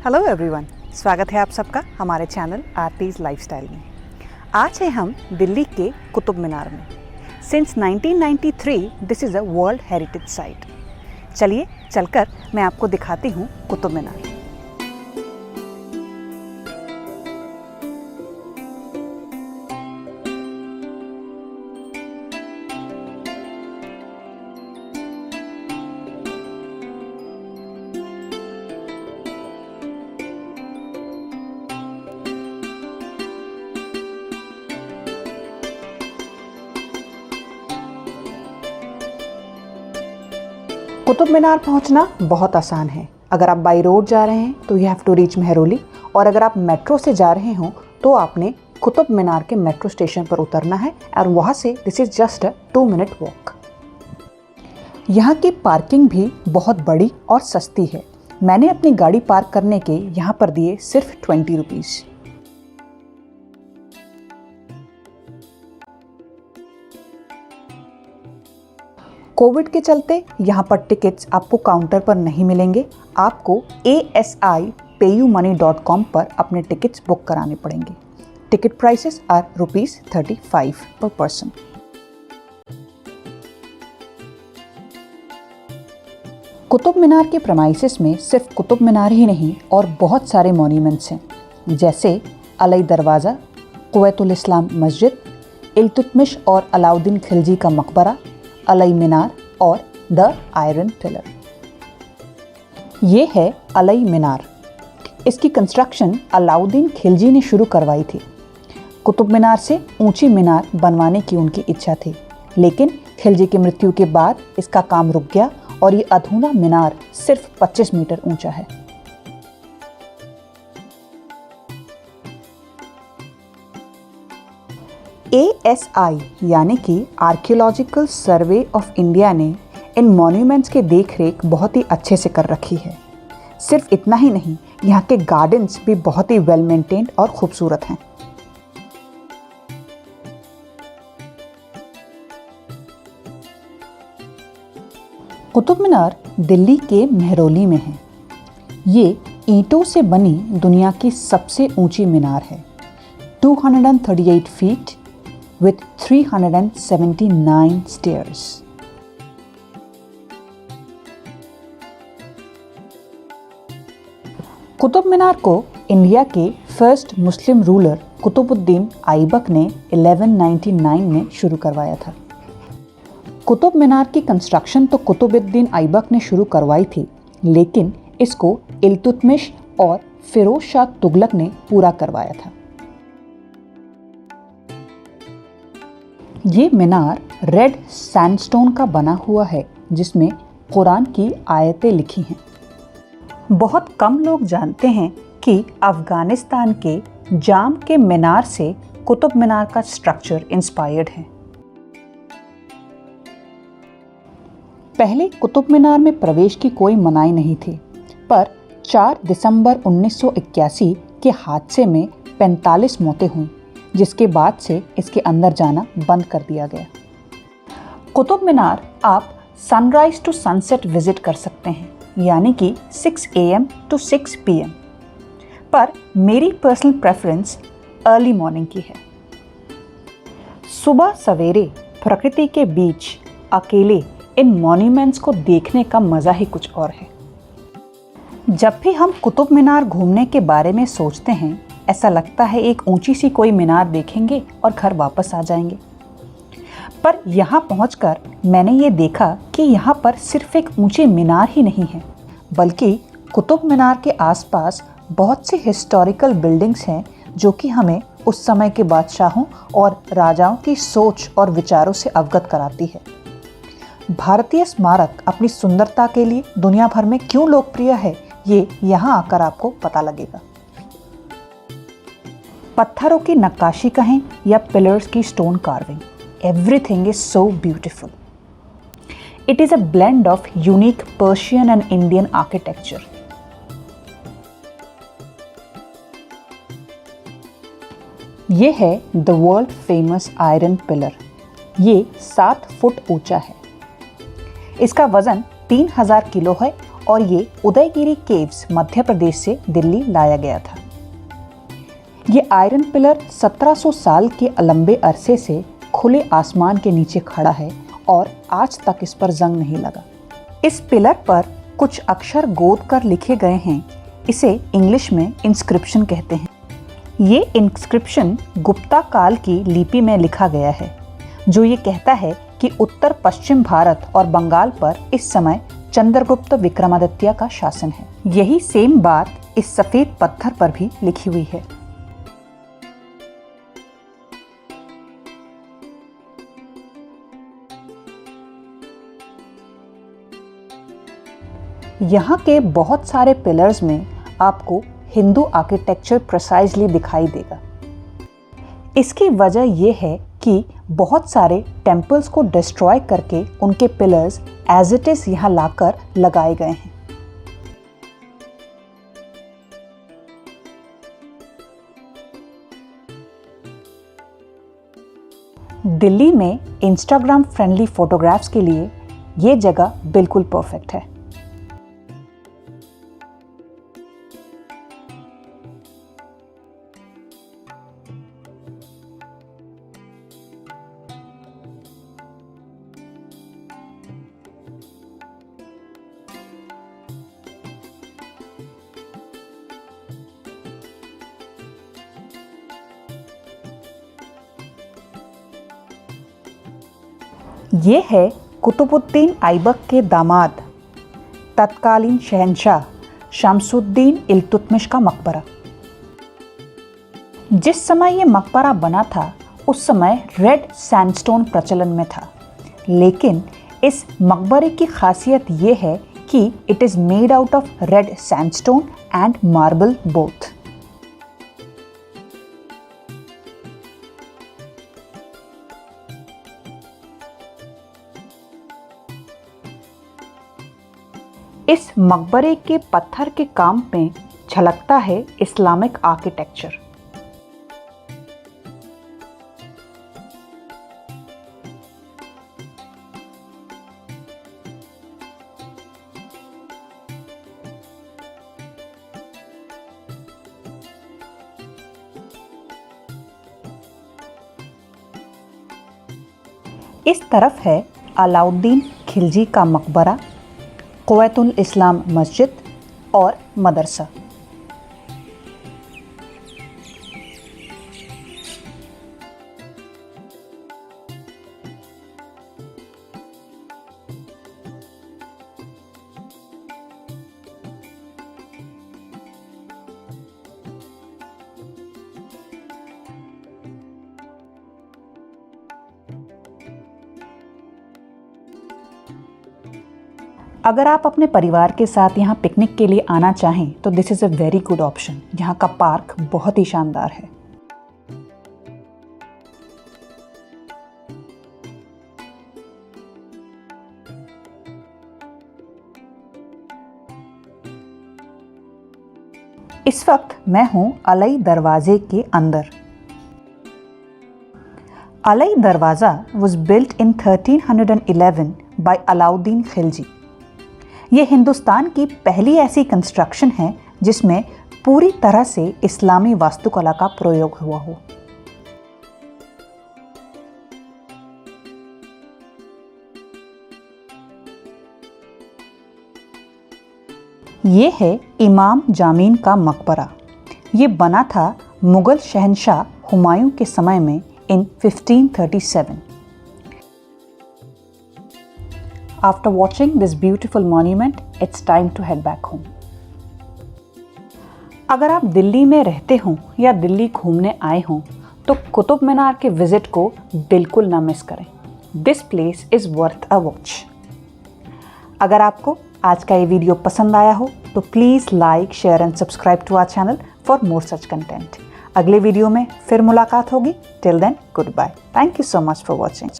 Hello everyone, स्वागत है आप सबका हमारे चैनल आरतीज लाइफस्टाइल में। आज हैं हम दिल्ली के कुतुब मीनार में। Since 1993 this is a world heritage site. चलिए चलकर मैं आपको दिखाती हूँ कुतुब मीनार। कुतुब मीनार पहुंचना बहुत आसान है। अगर आप बाई रोड जा रहे हैं तो you have to reach Mehrauli, और अगर आप मेट्रो से जा रहे हो तो आपने कुतुब मीनार के मेट्रो स्टेशन पर उतरना है और वहां से this is just a 2 minute walk. यहाँ की पार्किंग भी बहुत बड़ी और सस्ती है। मैंने अपनी गाड़ी पार्क करने के यहाँ पर दिए सिर्फ 20 रुपीज़। कोविड के चलते यहाँ पर टिकट्स आपको काउंटर पर नहीं मिलेंगे। आपको ASIPayumoney.com पर अपने टिकट्स बुक कराने पड़ेंगे। टिकट प्राइसेस आर ₹35 पर पर्सन। कुतुब मीनार के प्रेमाइसेस में सिर्फ कुतुब मीनार ही नहीं और बहुत सारे मॉन्यूमेंट्स हैं, जैसे अलई दरवाज़ा, कुवैतुल इस्लाम मस्जिद, इल्तुतमिश और अलाउद्दीन खिलजी का मकबरा, अलई मीनार और द आयरन पिलर। ये है अलई मीनार। इसकी कंस्ट्रक्शन अलाउद्दीन खिलजी ने शुरू करवाई थी। कुतुब मीनार से ऊंची मीनार बनवाने की उनकी इच्छा थी, लेकिन खिलजी की मृत्यु के बाद इसका काम रुक गया और ये अधूरा मीनार सिर्फ 25 मीटर ऊंचा है। ASI यानी कि आर्कियोलॉजिकल सर्वे ऑफ इंडिया ने इन मॉन्यूमेंट्स की देखरेख बहुत ही अच्छे से कर रखी है। सिर्फ इतना ही नहीं, यहाँ के गार्डन्स भी बहुत ही वेल मेंटेन्ड और खूबसूरत हैं। कुतुब मीनार दिल्ली के मेहरौली में है। ये ईंटों से बनी दुनिया की सबसे ऊंची मीनार है, 238 feet with 379 stairs. Qutub Minar को इंडिया के first Muslim ruler Qutubuddin Aibak ने 1199 में शुरू करवाया था। कुतुब मीनार की कंस्ट्रक्शन तो कुतुबुद्दीन ऐबक ने शुरू करवाई थी, लेकिन इसको इल्तुतमिश और फिरोज शाह तुगलक ने पूरा करवाया था। ये मीनार रेड सैंडस्टोन का बना हुआ है, जिसमें कुरान की आयतें लिखी हैं। बहुत कम लोग जानते हैं कि अफ़गानिस्तान के जाम के मीनार से कुतुब मीनार का स्ट्रक्चर इंस्पायर्ड है। पहले कुतुब मीनार में प्रवेश की कोई मनाही नहीं थी, पर 4 दिसंबर 1981 के हादसे में 45 मौतें हुईं, जिसके बाद से इसके अंदर जाना बंद कर दिया गया। कुतुब मीनार आप सनराइज टू सनसेट विजिट कर सकते हैं, यानी कि 6 AM to 6 PM, पर मेरी पर्सनल प्रेफरेंस अर्ली मॉर्निंग की है। सुबह सवेरे प्रकृति के बीच अकेले इन मॉन्यूमेंट्स को देखने का मज़ा ही कुछ और है। जब भी हम कुतुब मीनार घूमने के बारे में सोचते हैं, ऐसा लगता है एक ऊंची सी कोई मीनार देखेंगे और घर वापस आ जाएंगे। पर यहाँ पहुँचकर मैंने ये देखा कि यहाँ पर सिर्फ एक ऊंची मीनार ही नहीं है, बल्कि कुतुब मीनार के आसपास बहुत सी हिस्टोरिकल बिल्डिंग्स हैं, जो कि हमें उस समय के बादशाहों और राजाओं की सोच और विचारों से अवगत कराती है। भारतीय स्मारक अपनी सुंदरता के लिए दुनिया भर में क्यों लोकप्रिय है, ये यहाँ आकर आपको पता लगेगा। पत्थरों की नक्काशी कहें या पिलर्स की stone carving, everything is so beautiful. It is a blend of unique Persian and Indian architecture. ये है the world famous iron pillar. ये 7 फुट ऊंचा है। इसका वजन 3000 किलो है और ये उदयगिरी केव्स मध्य प्रदेश से दिल्ली लाया गया था। ये आयरन पिलर 1700 साल के लंबे अरसे से खुले आसमान के नीचे खड़ा है और आज तक इस पर जंग नहीं लगा। इस पिलर पर कुछ अक्षर गोद कर लिखे गए हैं। इसे इंग्लिश में इंस्क्रिप्शन कहते हैं। ये इंस्क्रिप्शन गुप्ता काल की लिपि में लिखा गया है, जो ये कहता है कि उत्तर पश्चिम भारत और बंगाल पर इस समय चंद्रगुप्त विक्रमादित्य का शासन है। यही सेम बात इस सफेद पत्थर पर भी लिखी हुई है। यहाँ के बहुत सारे पिलर्स में आपको हिंदू आर्किटेक्चर प्रिसाइजली दिखाई देगा। इसकी वजह यह है कि बहुत सारे टेम्पल्स को डिस्ट्रॉय करके उनके पिलर्स एज इट इज यहाँ लाकर लगाए गए हैं। दिल्ली में इंस्टाग्राम फ्रेंडली फोटोग्राफ्स के लिए ये जगह बिल्कुल परफेक्ट है। ये है कुतुबुद्दीन ऐबक के दामाद तत्कालीन शहंशाह शमसुद्दीन इल्तुतमिश का मकबरा। जिस समय ये मकबरा बना था उस समय रेड सैंडस्टोन प्रचलन में था, लेकिन इस मकबरे की खासियत ये है कि it is made out of red sandstone and marble both. इस मकबरे के पत्थर के काम में झलकता है इस्लामिक आर्किटेक्चर। इस तरफ है अलाउद्दीन खिलजी का मकबरा, कुवैतुल इस्लाम मस्जिद और मदरसा। अगर आप अपने परिवार के साथ यहाँ पिकनिक के लिए आना चाहें तो this is a very good option. यहाँ का पार्क बहुत ही शानदार है। इस वक्त मैं हूँ अलई दरवाजे के अंदर। अलई दरवाज़ा was built in 1311 by Alauddin Khilji. ये हिंदुस्तान की पहली ऐसी कंस्ट्रक्शन है जिसमें पूरी तरह से इस्लामी वास्तुकला का प्रयोग हुआ हो। ये है इमाम जामीन का मकबरा। ये बना था मुगल शहंशाह हुमायूं के समय में in 1537। After watching this beautiful monument, it's time to head back home. अगर आप दिल्ली में रहते हो या दिल्ली घूमने आए हो तो कुतुब मीनार के विजिट को बिल्कुल ना मिस करें। This place is worth a watch. अगर आपको आज का ये वीडियो पसंद आया हो तो please like, share and subscribe to our channel for more such content. अगले वीडियो में फिर मुलाकात होगी। Till then goodbye. Thank you so much for watching.